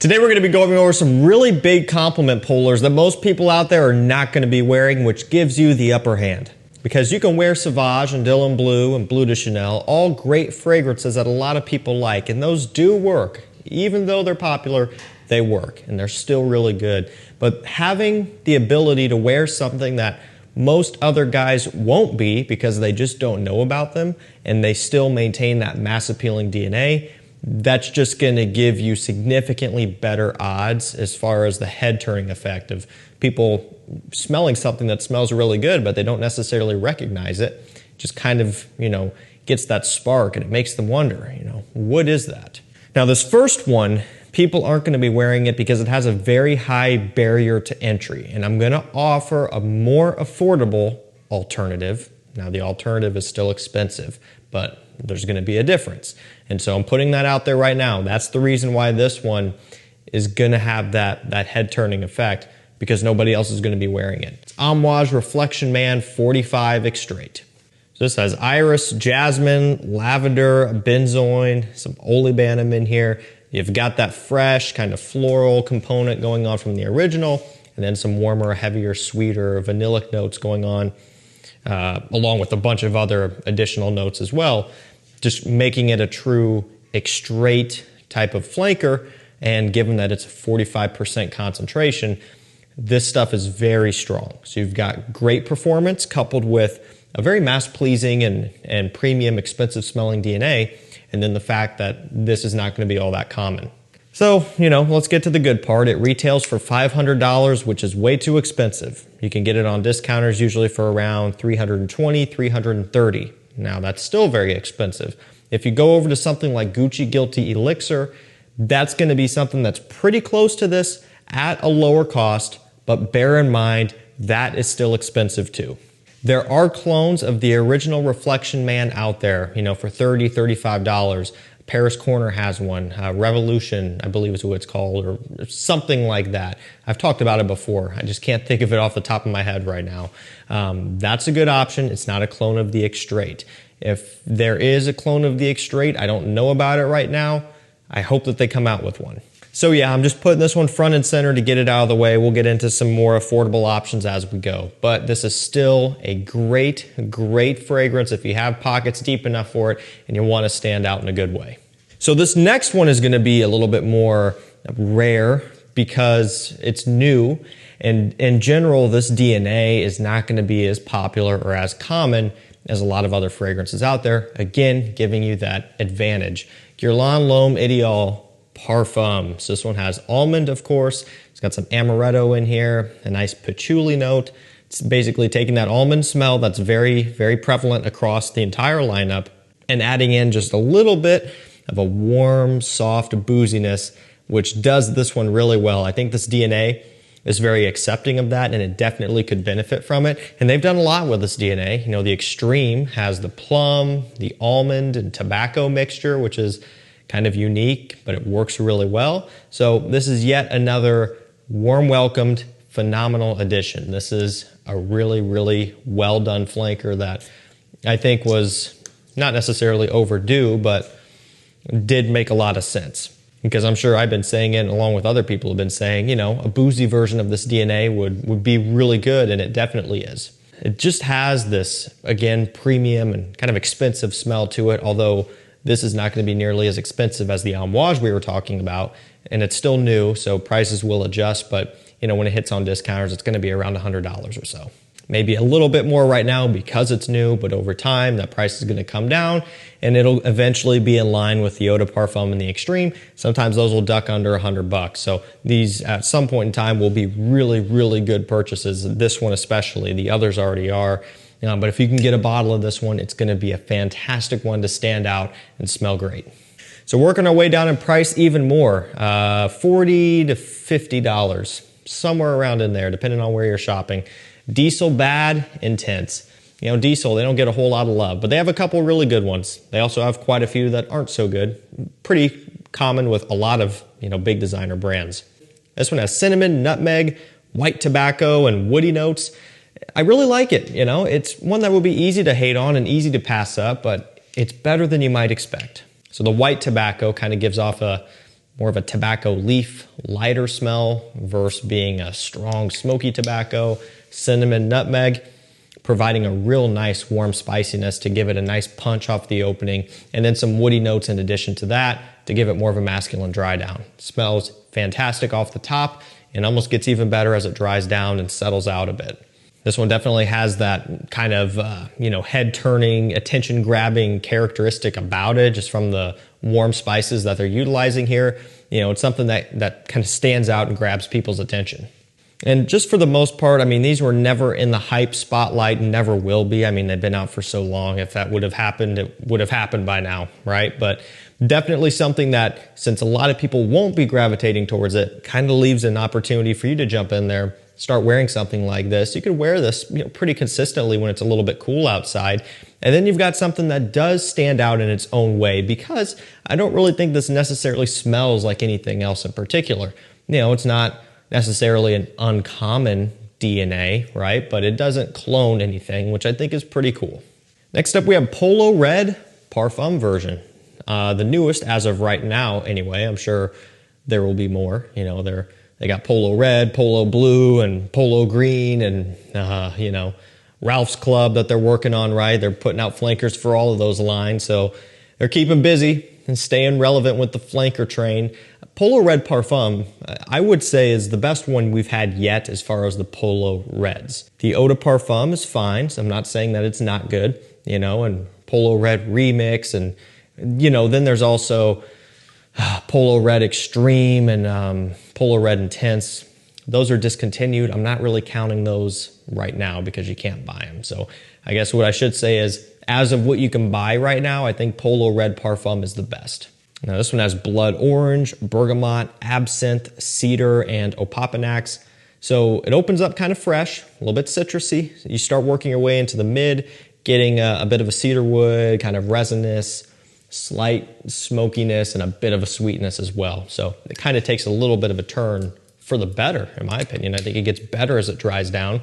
Today we're going to be going over some really big compliment pullers that most people out there are not going to be wearing, which gives you the upper hand. Because you can wear Sauvage and Dylan Bleu and Bleu de Chanel, all great fragrances that a lot of people like, and those do work. Even though they're popular, they work, and they're still really good. But having the ability to wear something that most other guys won't be because they just don't know about them, and they still maintain that mass appealing DNA, that's just going to give you significantly better odds as far as the head turning effect of people smelling something that smells really good, but they don't necessarily recognize it. Just kind of, gets that spark, and it makes them wonder, what is that? Now, this first one, people aren't going to be wearing it because it has a very high barrier to entry, and I'm going to offer a more affordable alternative. Now, the alternative is still expensive, but there's going to be a difference. And so I'm putting that out there right now. That's the reason why this one is going to have that head turning effect, because nobody else is going to be wearing it. It's Amouage Reflection Man 45 Extrait. So this has iris, jasmine, lavender, benzoin, some olibanum in here. You've got that fresh kind of floral component going on from the original, and then some warmer, heavier, sweeter vanillic notes going on, along with a bunch of other additional notes as well, just making it a true extrait type of flanker. And given that it's a 45% concentration, this stuff is very strong. So you've got great performance coupled with a very mass-pleasing and premium, expensive smelling DNA, and then the fact that this is not going to be all that common. So, let's get to the good part. It retails for $500, which is way too expensive. You can get it on discounters usually for around $320, $330. Now, that's still very expensive. If you go over to something like Gucci Guilty Elixir, that's going to be something that's pretty close to this at a lower cost, but bear in mind, that is still expensive too. There are clones of the original Reflection Man out there, for $30, $35. Paris Corner has one. Revolution, I believe is what it's called, or something like that. I've talked about it before. I just can't think of it off the top of my head right now. That's a good option. It's not a clone of the Extrait. If there is a clone of the Extrait, I don't know about it right now. I hope that they come out with one. So yeah, I'm just putting this one front and center to get it out of the way. We'll get into some more affordable options as we go. But this is still a great fragrance if you have pockets deep enough for it and you want to stand out in a good way. So this next one is going to be a little bit more rare because it's new. And in general, this DNA is not going to be as popular or as common as a lot of other fragrances out there. Again, giving you that advantage. Guerlain L'Homme Ideal Parfum. So this one has almond, of course. It's got some amaretto in here, a nice patchouli note. It's basically taking that almond smell that's very, very prevalent across the entire lineup and adding in just a little bit of a warm, soft booziness, which does this one really well. I think this DNA is very accepting of that, and it definitely could benefit from it. And they've done a lot with this DNA. The Extreme has the plum, the almond, and tobacco mixture, which is kind of unique, but it works really well. So this is yet another warm welcomed, phenomenal addition. This is a really, really well done flanker that I think was not necessarily overdue, but did make a lot of sense. Because I'm sure I've been saying it, along with other people have been saying, a boozy version of this DNA would be really good, and it definitely is. It just has this, again, premium and kind of expensive smell to it, although this is not going to be nearly as expensive as the Amouage we were talking about, and it's still new, so prices will adjust, but when it hits on discounters, it's going to be around $100 or so. Maybe a little bit more right now because it's new, but over time, that price is going to come down, and it'll eventually be in line with the Eau de Parfum and the Extreme. Sometimes those will duck under $100. So these, at some point in time, will be really, really good purchases. This one especially. The others already are. But if you can get a bottle of this one, it's going to be a fantastic one to stand out and smell great. So working our way down in price even more, $40 to $50, somewhere around in there, depending on where you're shopping. Diesel Bad Intense. Diesel, they don't get a whole lot of love, but they have a couple really good ones. They also have quite a few that aren't so good. Pretty common with a lot of, big designer brands. This one has cinnamon, nutmeg, white tobacco, and woody notes. I really like it. It's one that would be easy to hate on and easy to pass up, but it's better than you might expect. So the white tobacco kind of gives off a more of a tobacco leaf, lighter smell versus being a strong smoky tobacco, cinnamon, nutmeg, providing a real nice warm spiciness to give it a nice punch off the opening, and then some woody notes in addition to that to give it more of a masculine dry down. Smells fantastic off the top and almost gets even better as it dries down and settles out a bit. This one definitely has that kind of, head turning, attention grabbing characteristic about it, just from the warm spices that they're utilizing here. It's something that kind of stands out and grabs people's attention. And just for the most part, I mean, these were never in the hype spotlight and never will be. I mean, they've been out for so long. If that would have happened, it would have happened by now, right? But definitely something that, since a lot of people won't be gravitating towards it, kind of leaves an opportunity for you to jump in there, start wearing something like this. You could wear this pretty consistently when it's a little bit cool outside. And then you've got something that does stand out in its own way, because I don't really think this necessarily smells like anything else in particular. It's not necessarily an uncommon DNA, right? But it doesn't clone anything, which I think is pretty cool. Next up, we have Polo Red Parfum version. The newest as of right now, anyway. I'm sure there will be more. They got Polo Red, Polo Blue, and Polo Green, and Ralph's Club that they're working on, right? They're putting out flankers for all of those lines, so they're keeping busy and staying relevant with the flanker train. Polo Red Parfum, I would say, is the best one we've had yet as far as the Polo Reds. The Eau de Parfum is fine, so I'm not saying that it's not good, and Polo Red Remix, and, then there's also Polo Red Extreme and Polo Red Intense. Those are discontinued. I'm not really counting those right now because you can't buy them. So I guess what I should say is, as of what you can buy right now, I think Polo Red Parfum is the best. Now this one has blood orange, bergamot, absinthe, cedar, and opopanax. So it opens up kind of fresh, a little bit citrusy. You start working your way into the mid, getting a bit of a cedar wood, kind of resinous, slight smokiness, and a bit of a sweetness as well. So it kind of takes a little bit of a turn for the better, in my opinion. I think it gets better as it dries down.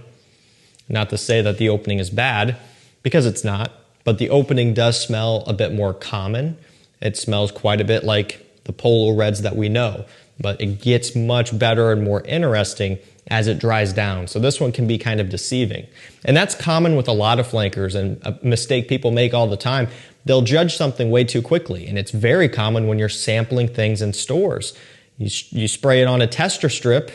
Not to say that the opening is bad, because it's not, but the opening does smell a bit more common. It smells quite a bit like the Polo Reds that we know, but it gets much better and more interesting as it dries down. So this one can be kind of deceiving. And that's common with a lot of flankers, and a mistake people make all the time. They'll judge something way too quickly, and it's very common when you're sampling things in stores. You spray it on a tester strip,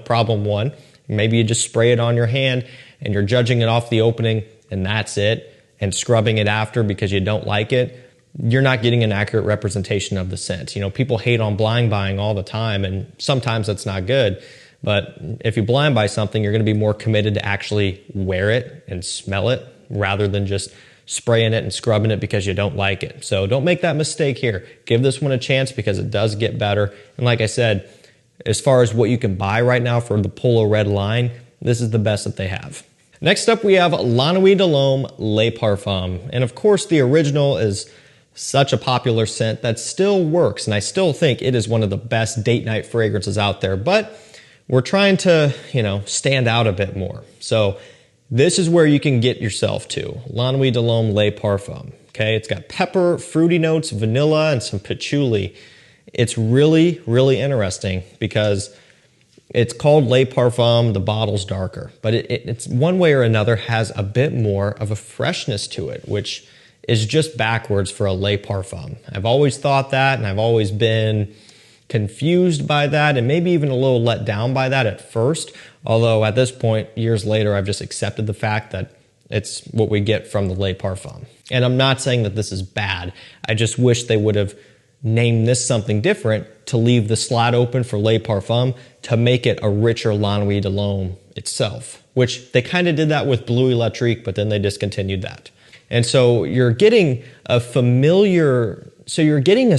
problem one. Maybe you just spray it on your hand and you're judging it off the opening and that's it, and scrubbing it after because you don't like it. You're not getting an accurate representation of the scent. People hate on blind buying all the time, and sometimes that's not good. But if you blind buy something, you're going to be more committed to actually wear it and smell it rather than just spraying it and scrubbing it because you don't like it. So don't make that mistake here. Give this one a chance because it does get better. And like I said, as far as what you can buy right now for the Polo Red line, this is the best that they have. Next up, we have La Nuit de l'Homme Le Parfum. And of course, the original is such a popular scent that still works, and I still think it is one of the best date night fragrances out there, but we're trying to, stand out a bit more. So this is where you can get yourself to. La Nuit de l'Homme Le Parfum. Okay, it's got pepper, fruity notes, vanilla, and some patchouli. It's really, really interesting because it's called Le Parfum, the bottle's darker, but it's one way or another has a bit more of a freshness to it, which is just backwards for a Le Parfum. I've always thought that, and I've always been confused by that, and maybe even a little let down by that at first. Although at this point, years later, I've just accepted the fact that it's what we get from the Le Parfum. And I'm not saying that this is bad. I just wish they would have named this something different to leave the slot open for Le Parfum to make it a richer La Nuit de l'Homme itself, which they kind of did that with Bleu Electrique, but then they discontinued that. And so you're getting a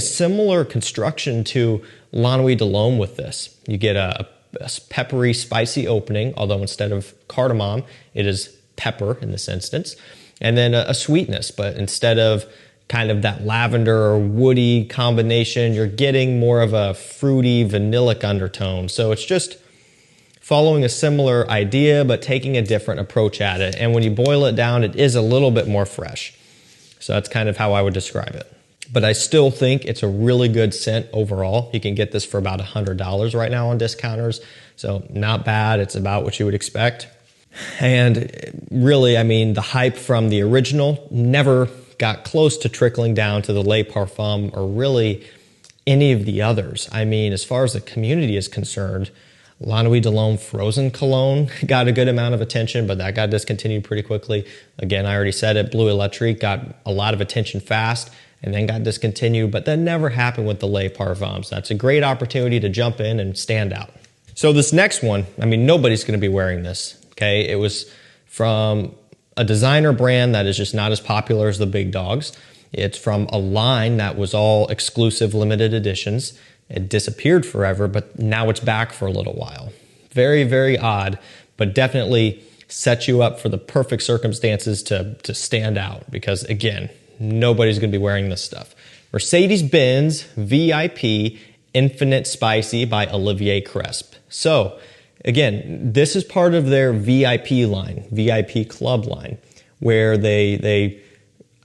similar construction to La Nuit de l'Homme with this. You get a peppery, spicy opening, although instead of cardamom, it is pepper in this instance. And then a sweetness, but instead of kind of that lavender or woody combination, you're getting more of a fruity, vanillic undertone. So it's just following a similar idea, but taking a different approach at it. And when you boil it down, it is a little bit more fresh. So that's kind of how I would describe it. but I still think it's a really good scent overall. You can get this for about $100 right now on discounters, so not bad. It's about what you would expect. And really, I mean, the hype from the original never got close to trickling down to the Le Parfum or really any of the others. I mean, as far as the community is concerned, La Nuit de l'Homme Frozen Cologne got a good amount of attention, but that got discontinued pretty quickly. Again, I already said it, Bleu Electrique got a lot of attention fast and then got discontinued, but that never happened with the Le Parfums. That's a great opportunity to jump in and stand out. So this next one, I mean, nobody's gonna be wearing this, okay? It was from a designer brand that is just not as popular as the big dogs. It's from a line that was all exclusive limited editions. It disappeared forever, but now it's back for a little while. Very, very odd, but definitely sets you up for the perfect circumstances to stand out because, again, nobody's gonna be wearing this stuff. Mercedes-Benz VIP Infinite Spicy by Olivier Cresp. So, again, this is part of their VIP line, VIP club line, where they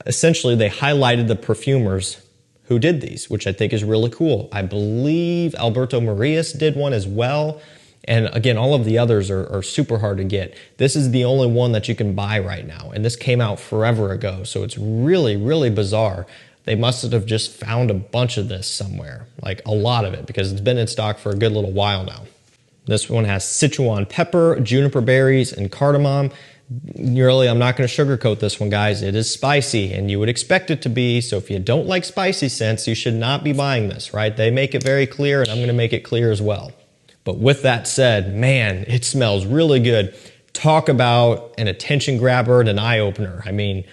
essentially highlighted the perfumers who did these, which I think is really cool. I believe Alberto Marias did one as well. And again, all of the others are super hard to get. This is the only one that you can buy right now. And this came out forever ago. So it's really, really bizarre. They must have just found a bunch of this somewhere, like a lot of it, because it's been in stock for a good little while now. This one has Sichuan pepper, juniper berries, and cardamom. Really, I'm not going to sugarcoat this one, guys. It is spicy, and you would expect it to be. So if you don't like spicy scents, you should not be buying this, right? They make it very clear, and I'm going to make it clear as well. But with that said, man, it smells really good. Talk about an attention grabber and an eye opener. I mean,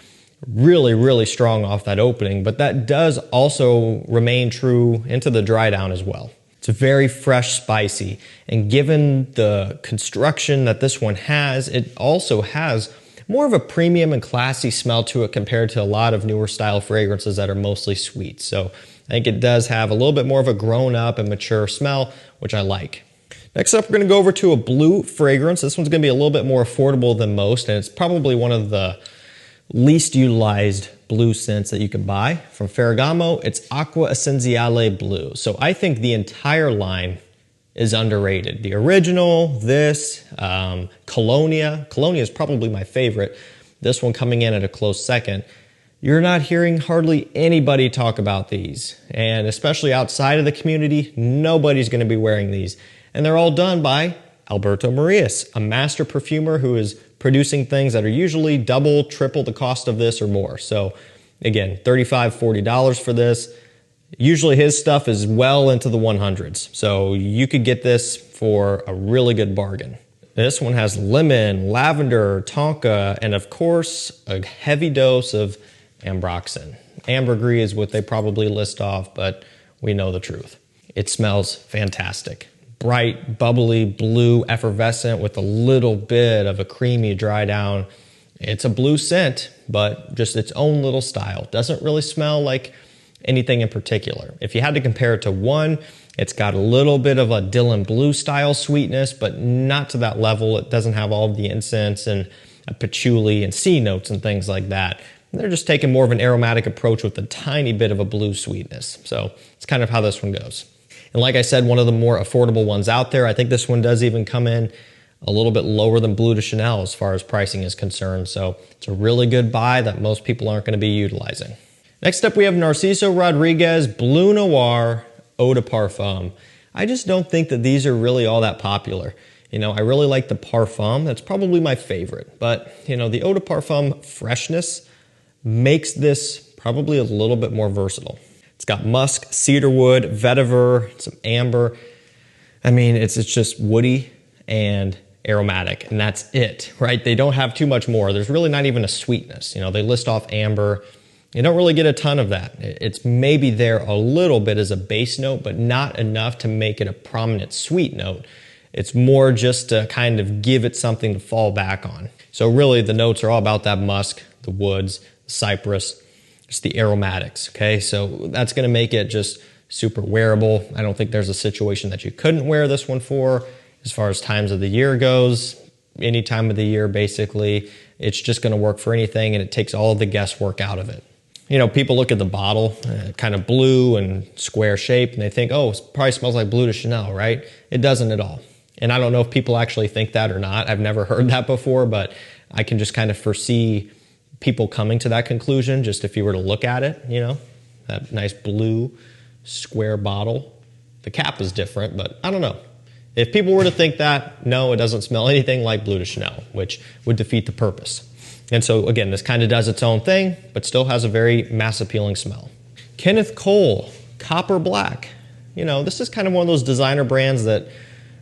really, really strong off that opening, but that does also remain true into the dry down as well. It's very fresh, spicy, and given the construction that this one has, it also has more of a premium and classy smell to it compared to a lot of newer style fragrances that are mostly sweet. So I think it does have a little bit more of a grown up and mature smell, which I like. Next up, we're gonna go over to a blue fragrance. This one's gonna be a little bit more affordable than most, and it's probably one of the least utilized blue scents that you can buy. From Ferragamo, it's Acqua Essenziale Blue. So I think the entire line is underrated. The original, this, Colonia. Colonia is probably my favorite. This one coming in at a close second. You're not hearing hardly anybody talk about these. And especially outside of the community, nobody's gonna be wearing these. And they're all done by Alberto Marias, a master perfumer who is producing things that are usually double, triple the cost of this or more. So again, $35, $40 for this. Usually his stuff is well into the 100s. So you could get this for a really good bargain. This one has lemon, lavender, tonka, and of course, a heavy dose of ambroxan. Ambergris is what they probably list off, but we know the truth. It smells fantastic. Bright, bubbly, blue, effervescent with a little bit of a creamy dry down. It's a blue scent, but just its own little style. Doesn't really smell like anything in particular. If you had to compare it to one, it's got a little bit of a Dylan Blue style sweetness, but not to that level. It doesn't have all of the incense and a patchouli and C notes and things like that. They're just taking more of an aromatic approach with a tiny bit of a blue sweetness. So it's kind of how this one goes. And like I said, one of the more affordable ones out there. I think this one does even come in a little bit lower than Bleu de Chanel as far as pricing is concerned. So it's a really good buy that most people aren't going to be utilizing. Next up, we have Narciso Rodriguez Bleu Noir Eau de Parfum. I just don't think that these are really all that popular. You know, I really like the Parfum. That's probably my favorite. But, you know, the Eau de Parfum freshness makes this probably a little bit more versatile. It's got musk, cedarwood, vetiver, some amber. I mean, it's just woody and aromatic, and that's it, right? They don't have too much more. There's really not even a sweetness. You know, they list off amber. You don't really get a ton of that. It's maybe there a little bit as a base note, but not enough to make it a prominent sweet note. It's more just to kind of give it something to fall back on. So really the notes are all about that musk, the woods, the cypress, just the aromatics, okay? So that's gonna make it just super wearable. I don't think there's a situation that you couldn't wear this one for. As far as times of the year goes, any time of the year basically, it's just gonna work for anything and it takes all of the guesswork out of it. You know, people look at the bottle, kind of blue and square shape, and they think, oh, it probably smells like Bleu de Chanel, right? It doesn't at all. And I don't know if people actually think that or not. I've never heard that before, but I can just kind of foresee people coming to that conclusion just if you were to look at it, you know, that nice blue square bottle. The cap is different, but I don't know. If people were to think that, no, it doesn't smell anything like Bleu de Chanel, which would defeat the purpose. And so again, this kind of does its own thing, but still has a very mass appealing smell. Kenneth Cole, Copper Black. You know, this is kind of one of those designer brands that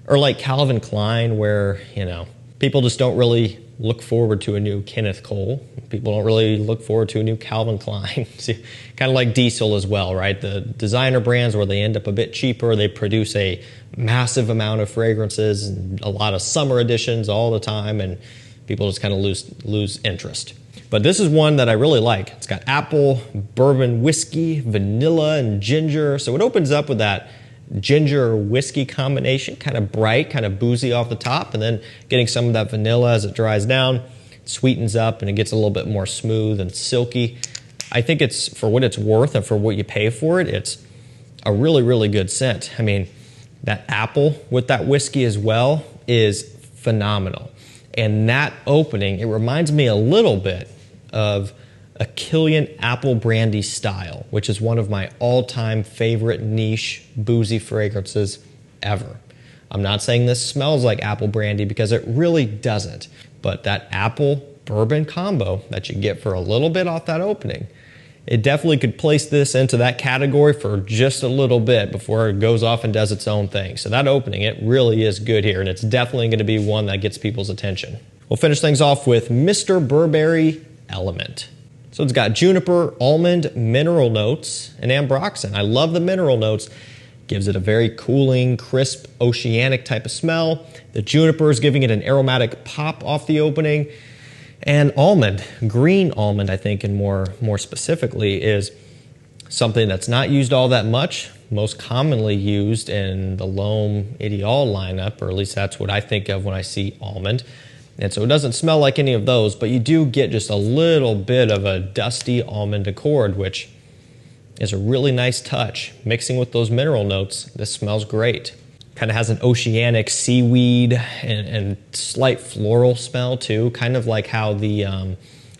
are like Calvin Klein, where, you know, people just don't really look forward to a new Kenneth Cole. People don't really look forward to a new Calvin Klein. See, kind of like Diesel as well, right? The designer brands where they end up a bit cheaper, they produce a massive amount of fragrances and a lot of summer editions all the time, and people just kind of lose interest. But this is one that I really like. It's got apple, bourbon whiskey, vanilla, and ginger. So it opens up with that ginger whiskey combination, kind of bright, kind of boozy off the top, and then getting some of that vanilla as it dries down. It sweetens up and it gets a little bit more smooth and silky. I think it's, for what it's worth and for what you pay for it, it's a really, really good scent. I mean, that apple with that whiskey as well is phenomenal. And that opening, it reminds me a little bit of a Killian apple brandy style, which is one of my all-time favorite niche boozy fragrances ever. I'm not saying this smells like apple brandy because it really doesn't, but that apple bourbon combo that you get for a little bit off that opening, it definitely could place this into that category for just a little bit before it goes off and does its own thing. So that opening, it really is good here, and it's definitely going to be one that gets people's attention. We'll finish things off with Mr. Burberry Element. So it's got juniper, almond, mineral notes, and ambroxan. I love the mineral notes. Gives it a very cooling, crisp, oceanic type of smell. The juniper is giving it an aromatic pop off the opening. And almond, green almond, I think, and more specifically, is something that's not used all that much, most commonly used in the L'Homme Ideal lineup, or at least that's what I think of when I see almond. And so it doesn't smell like any of those, but you do get just a little bit of a dusty almond accord, which is a really nice touch. Mixing with those mineral notes, this smells great. Kind of has an oceanic seaweed and slight floral smell too, kind of like how the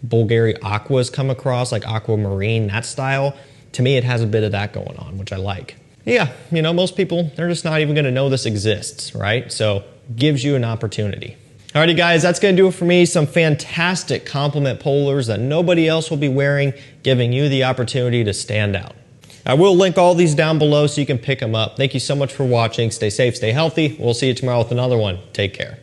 Bulgari Acquas come across, like aquamarine, that style. To me, it has a bit of that going on, which I like. Yeah, you know, most people, they're just not even gonna know this exists, right? So, gives you an opportunity. Alrighty guys, that's gonna do it for me. Some fantastic compliment polars that nobody else will be wearing, giving you the opportunity to stand out. I will link all these down below so you can pick them up. Thank you so much for watching. Stay safe, stay healthy. We'll see you tomorrow with another one. Take care.